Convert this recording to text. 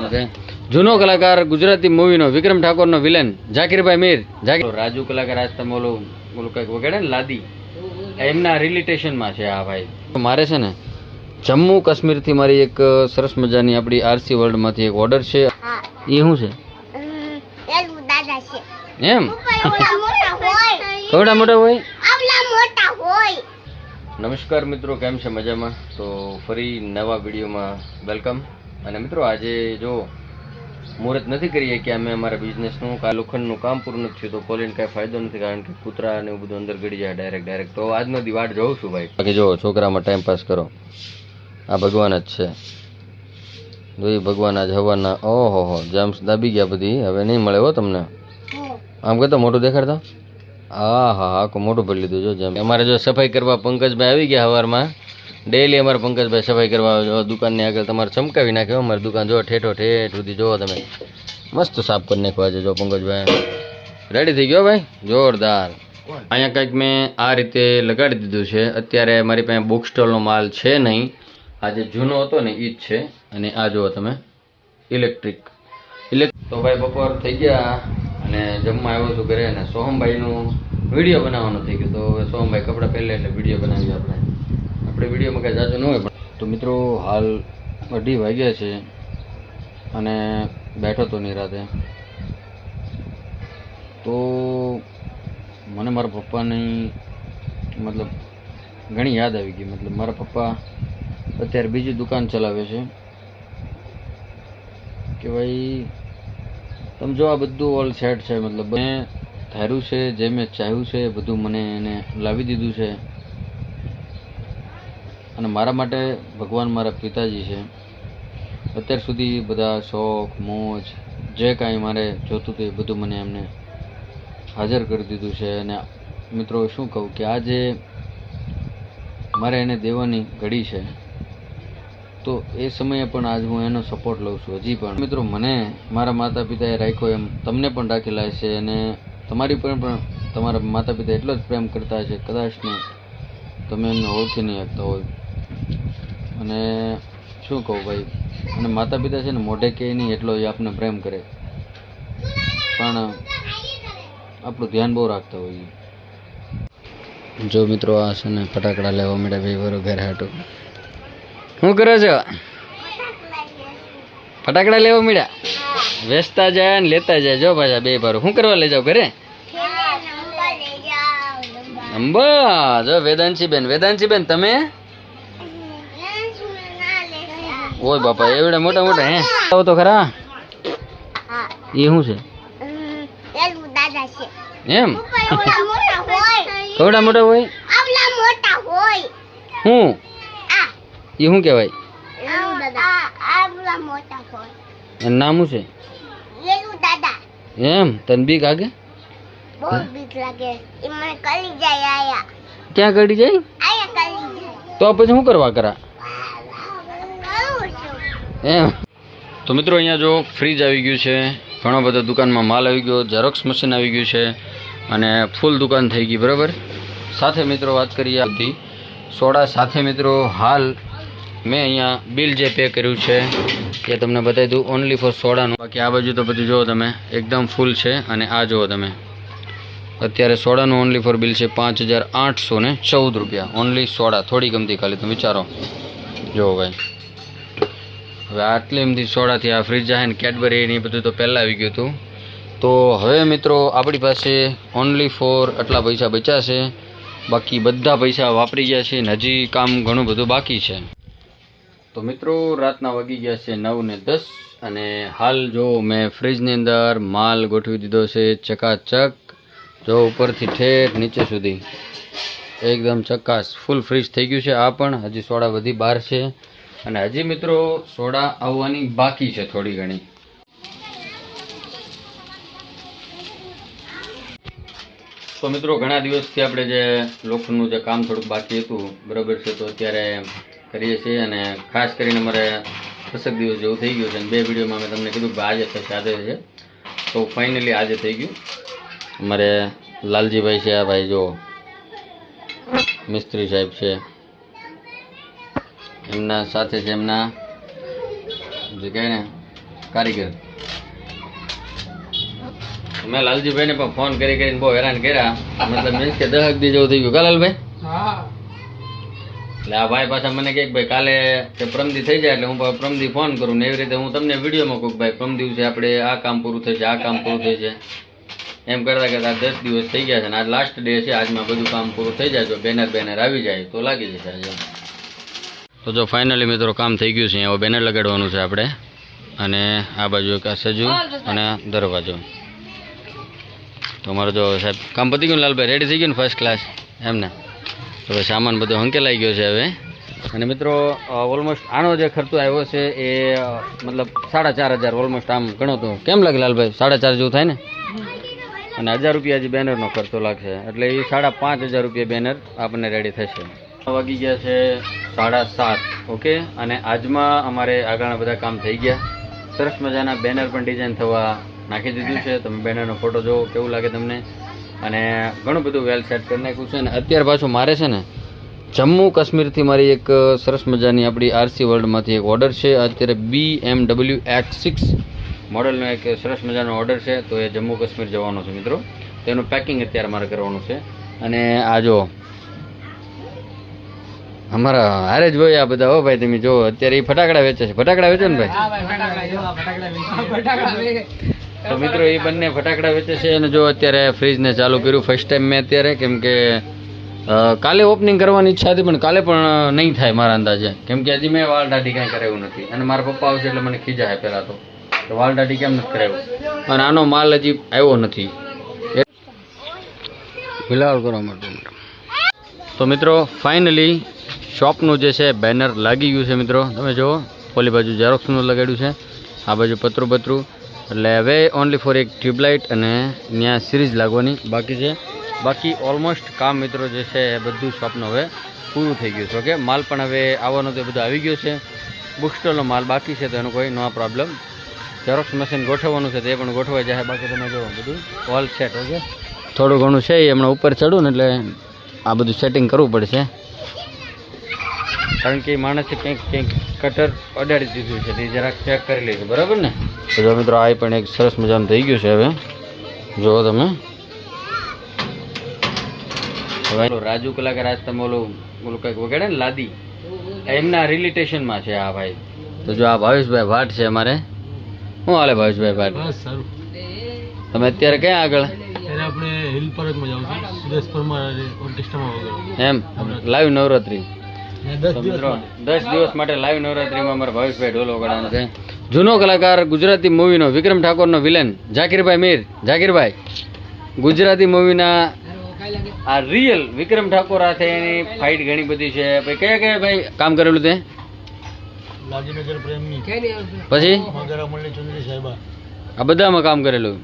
બનાવવાનું છે. જૂનો કલાકાર ગુજરાતી મૂવીનો વિક્રમ ઠાકોરનો વિલન ઝાકીરભાઈ મીર રાજુ કલાકાર આજ તમે ઓલું કંઈક વગાડે ને લાદી એમના રિલેટેશનમાં છે આ ભાઈ. મારે છે ને જમ્મુ કાશ્મીરથી મારી એક સરસ મજાની આપણી આરસી વર્લ્ડમાંથી એક ઓર્ડર છે. એ શું છે એમ? કેવડા મોટા હોય? નમસ્કાર મિત્રો, કેમ છે? મજામાં? તો ફરી નવા વિડીયોમાં વેલકમ. અને મિત્રો આજે જો મુહૂર્ત નથી કરીએ કે અમે અમારા બિઝનેસનું લોખંડનું કામ પૂરું નથી થયું તો ખોલીને કાંઈ ફાયદો નથી, કારણ કે કૂતરા અને એવું બધું અંદર ગળી જાય ડાયરેક્ટ. તો આજનો દી વાટ જોઉં છું ભાઈ. બાકી જો છોકરામાં ટાઈમ પાસ કરો. આ ભગવાન જ છે. જોઈ ભગવાન આજ હવાના ઓહો જામ્સ દાબી ગયા બધી, હવે નહીં મળે હો તમને. આમ કહેતો મોટું દેખાડતા. હા હા આખું મોટું ભરી લીધું જો. જેમ અમારે જો સફાઈ કરવા પંકજભાઈ આવી ગયા સવારમાં. ડેઈલી અમારે પંકજભાઈ સફાઈ કરવા જો દુકાનની આગળ તમારે ચમકાવી નાખ્યો. અમારી દુકાન જો ઠેઠો ઠેઠ સુધી જોવો તમે, મસ્ત સાફ કરી નાખવા છે જો પંકજભાઈ. રેડી થઈ ગયો ભાઈ, જોરદાર. અહીંયા કંઈક મેં આ રીતે લગાડી દીધું છે. અત્યારે મારી પાસે બુક સ્ટોલનો માલ છે નહીં, આ જે જૂનો હતો ને એ જ છે. અને આ જુઓ તમે ઇલેક્ટ્રિક. તો ભાઈ બપોર થઈ ગયા અને જમવા આવ્યો છું ઘરે, અને સોહમભાઈનું વિડીયો બનાવવાનું થઈ ગયું. તો હવે સોહમભાઈ કપડાં પહેલે એટલે વિડીયો બનાવીએ આપણે વિડીયોમાં કાંઈ જાજુ ન હોય. પણ તો મિત્રો હાલ 2:30 વાગ્યા છે અને બેઠો તો નિરાતે. તો મને મારા પપ્પાની મતલબ ઘણી યાદ આવી ગઈ. મતલબ મારા પપ્પા અત્યારે બીજી દુકાન ચલાવે છે કે ભાઈ તમે જો આ બધું ઓલ સેટ છે. મતલબ મેં ધાર્યું છે, જે મેં ચાહ્યું છે એ બધું મને એને લાવી દીધું છે. અને મારા માટે ભગવાન મારા પિતાજી છે. અત્યાર સુધી બધા શોખ મોજ જે કાંઈ મારે જોતું હતું એ બધું મને એમને હાજર કરી દીધું છે. અને મિત્રો શું કહું કે આજે મારે એને દેવાની ઘડી છે, તો એ સમયે પણ આજ હું એનો સપોર્ટ લઉં છું હજી પણ. મિત્રો મને મારા માતા પિતાએ રાખ્યો એમ તમને પણ રાખેલા છે, અને તમારી પર પણ તમારા માતા પિતા એટલો જ પ્રેમ કરતા છે કદાચ ને તમે એમને ઓળખી નહીં શકતા હોય. અને શું કહું ભાઈ, અને માતા પિતા છે ને મોઢે કે નહીં એટલો એ આપણને પ્રેમ કરે, પણ આપણું ધ્યાન બહુ રાખતા હોઈએ. જો મિત્રો આ છે ને ફટાકડા લેવા મળ્યા ભાઈ બરો ઘરે હાટું. શું કરો છો? ફટાકડા લેવા મળ્યા? વેચતા જાય ને લેતા જાય જો પાછા બે બારો. શું કરવા લઈ જાવ ઘરે? અંબા જો વેદાંશી બેન તમે? ઓય બાપા એવડા મોટા મોટા હે આવો તો ખરા. એ શું છે એમ? કેવડા મોટા હોય? હું એ શું કહેવાય? એનું નામ શું છે? એમ તને બીક લાગે? ક્યાં ગળી જાય? તો પછી શું કરવા કરા એમ? તો મિત્રો અહીંયા જો ફ્રીજ આવી ગયું છે, ઘણો બધો દુકાનમાં માલ આવી ગયો, ઝેરોક્સ મશીન આવી ગયું છે અને ફૂલ દુકાન થઈ ગઈ બરાબર. સાથે મિત્રો વાત કરીએ બધી સોડા સાથે. મિત્રો હાલ મેં અહીંયા બિલ જે પે કર્યું છે એ તમને બતાવી દઉં, ઓનલી ફોર સોડાનું. બાકી આ બાજુ તો બધું જુઓ તમે એકદમ ફૂલ છે. અને આ જુઓ તમે અત્યારે સોડાનું ઓનલી ફોર બિલ છે 5,814 રૂપિયા. ઓનલી સોડા, થોડી ગમતી ખાલી. તમે વિચારો જુઓ ભાઈ. હવે આટલી એમથી સોડાથી આ ફ્રીજ જાય ને કેડબરી ને એ બધું તો પહેલાં આવી ગયું હતું. તો હવે મિત્રો આપણી પાસે ઓનલી ફોર આટલા પૈસા બચ્યા છે. બાકી બધા પૈસા વાપરી ગયા છે ને હજી કામ ઘણું બધું બાકી છે. તો મિત્રો રાતના વાગી ગયા છે 9:10 અને હાલ જો મેં ફ્રીજની અંદર માલ ગોઠવી દીધો છે ચકાચક. જો ઉપરથી ઠેઠ નીચે સુધી એકદમ ચકાસ ફૂલ ફ્રીજ થઈ ગયું છે. આ પણ હજી સોડા બધી બહાર છે અને હજી મિત્રો સોડા આવવાની બાકી છે થોડી ઘણી. તો મિત્રો ઘણા દિવસથી આપણે જે લોખંડનું જે કામ થોડુંક બાકી હતું બરાબર છે, તો અત્યારે કરીએ છીએ. અને ખાસ કરીને અમારે 10 દિવસ જેવું થઈ ગયું છે અને 2 વિડીયોમાં મેં તમને કીધું કે આજે થશે આજે છે. તો ફાઇનલી આજે થઈ ગયું. અમારે લાલજીભાઈ છે, આ ભાઈ જો મિસ્ત્રી સાહેબ છે, એમના સાથે છે એમના જે કહે ને કારીગર. મેં લાલજીભાઈને પણ ફોન કરીને બહુ હેરાન કર્યા, મતલબ મીન્સ કે 10 દી જેવું થઈ ગયું. કાલાલભાઈ એટલે આ ભાઈ પાછા મને કહે કે ભાઈ કાલે કે પ્રમદી થઈ જાય એટલે હું પ્રમદી ફોન કરું ને એવી રીતે હું તમને વિડીયોમાં કહું ભાઈ પ્રમ દિવસે આપણે આ કામ પૂરું થઈ છે, આ કામ પૂરું થઈ છે, એમ કરતા કરતા 10 દિવસ થઈ ગયા છે ને આજ લાસ્ટ ડે છે. આજમાં બધું કામ પૂરું થઈ જાય, જો બેનર આવી જાય તો લાગી જશે આજે. તો જો ફાઇનલી મિત્રો કામ થઈ ગયું છે. હવે બેનર લગાડવાનું છે આપણે, અને આ બાજુ એક સજુ અને દરવાજો. તો અમારો જો સાહેબ કામ પતી ગયું, લાલભાઈ રેડી થઈ ગયું ને ફર્સ્ટ ક્લાસ એમને. હવે સામાન બધો હંકેલાઈ ગયો છે હવે. અને મિત્રો ઓલમોસ્ટ આનો જે ખર્ચો આવ્યો છે એ મતલબ 4,500 ઓલમોસ્ટ આમ ગણો તો કેમ લાગે લાલભાઈ? 4,500 જેવું થાય ને, અને 1,000 રૂપિયા જે બેનરનો ખર્ચો લાગશે, એટલે એ 5,500 રૂપિયા બેનર આપણને રેડી થશે. વાગી ગયા છે 7:30. ઓકે, અને આજમાં અમારે આગળના બધા કામ થઈ ગયા. સરસ મજાના બેનર પણ ડિઝાઇન થવા નાખી દીધું છે. તમે બેનરનો ફોટો જોવો કેવું લાગે તમને. અને ઘણું બધું વેલ સેટ કરી નાખ્યું છે. અને અત્યારે પાછું મારે છે ને જમ્મુ કાશ્મીરથી મારી એક સરસ મજાની આપણી આરસી વર્લ્ડમાંથી એક ઓર્ડર છે. અત્યારે BMW X6 મોડલનો એક સરસ મજાનો ઓર્ડર છે. તો એ જમ્મુ કાશ્મીર જવાનો છે મિત્રો. તેનું પેકિંગ અત્યારે મારે કરવાનું છે. અને આ જો અમારા હારે જ હોય આ બધા. હો ભાઈ તમે જો અત્યારે એ ફટાકડા વેચે છે. ફટાકડા વેચે ને ભાઈ? તો મિત્રો એ બંને ફટાકડા વેચે છે. અને જો અત્યારે ફ્રીજને ચાલુ કર્યું ફર્સ્ટ ટાઈમ મેં અત્યારે, કેમ કે કાલે ઓપનિંગ કરવાની ઈચ્છા હતી પણ કાલે પણ નહીં થાય મારા અંદાજે, કેમ કે હજી મેં વાળ દાઢી કાંઈ કરાવ્યું નથી. અને મારા પપ્પા આવશે એટલે મને ખીજાય પહેલાં તો વાળ દાઢી કેમ નથી કરાવ્યું, અને આનો માલ હજી આવ્યો નથી ફિલહાલ કરવા માટે. તો મિત્રો ફાઇનલી શોપનું જે છે બેનર લાગી ગયું છે મિત્રો. તમે જુઓ ઓલી બાજુ ઝેરોક્સનું લગાડ્યું છે, આ બાજુ પતરું એટલે હવે ઓનલી ફોર એક ટ્યુબલાઇટ અને ત્યાં સિરીઝ લાગવાની બાકી છે. બાકી ઓલમોસ્ટ કામ મિત્રો જે છે એ બધું શોપનું હવે પૂરું થઈ ગયું છે. ઓકે, માલ પણ હવે આવવાનો તો બધું આવી ગયો છે. બુક સ્ટોલનો માલ બાકી છે તો એનો કોઈ નો પ્રોબ્લેમ. ઝેરોક્સ મશીન ગોઠવવાનું છે તે પણ ગોઠવાઈ જાય. બાકી તમે જો બધું ઓલ સેટ. ઓકે, થોડું ઘણું છે એ હમણાં ઉપર ચડું ને એટલે આ બધું સેટિંગ કરવું પડશે, કારણ કે માણસે ક્યાંક કટર અડાડી દીધું છે તે જરાક ચેક કરી લઈશું, બરાબર ને? તો જો મિત્રો આ પણ એક સરસ મજાનું થઈ ગયું છે. હવે જુઓ તમે રાજુ કલાકાર આજ તમે ઓલું કંઈક વગાડે ને લાદી, એમના રિલેટેશનમાં છે આ ભાઈ. તો જો આ ભાવેશભાઈ ભાટ છે અમારે. શું હાલે ભાવેશભાઈ ભાટ? તમે અત્યારે ક્યાં આગળ? એમ લાઈવ નવરાત્રી. તો મિત્રો 10 દિવસ માટે લાઈવ નવરાત્રીમાં અમારા ભાવેશભાઈ ઢોલ વગાડવાનો છે. જૂનો કલાકાર, ગુજરાતી મૂવીનો વિક્રમ ઠાકોરનો વિલન જાકીરભાઈ મીર. જાકીરભાઈ ગુજરાતી મૂવીના આ રિયલ વિક્રમ ઠાકોર સાથે એની ફાઇટ ઘણી બધી છે. ભાઈ કયા ભાઈ કામ કરેલું તે? પછી આ બધામાં કામ કરેલું.